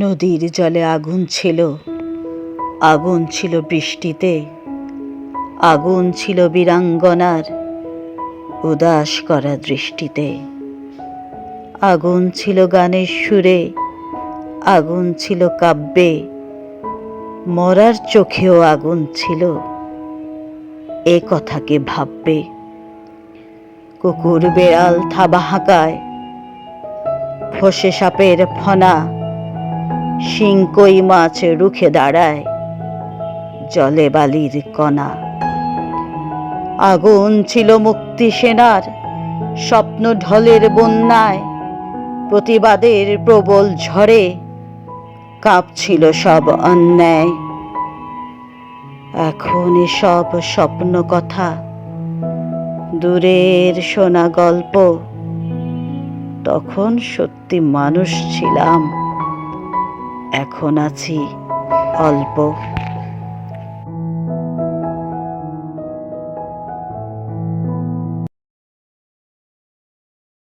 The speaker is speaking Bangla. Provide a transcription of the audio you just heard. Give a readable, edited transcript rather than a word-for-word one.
নদীর জলে আগুন ছিল, আগুন ছিল বৃষ্টিতে, আগুন ছিল বীরাঙ্গনার উদাস করা দৃষ্টিতে। আগুন ছিল গানের সুরে, আগুন ছিল কাব্যে, মরার চোখেও আগুন ছিল, এ কথাকে ভাববে। কুকুর বেড়াল থাবা হাঁকায়, ফসে সাপের ফনা, শিং কই মাছ রুখে দাঁড়ায় জলে বালির কণা। আগুন ছিল মুক্তি সেনার স্বপ্ন ঢলের বন্যায়, প্রতিবাদের প্রবল ঝড়ে কাঁপছিল সব অন্যায়। এখন এসব স্বপ্ন কথা, দূরের শোনা গল্প, তখন সত্যি মানুষ ছিলাম, এখন আছি অল্প।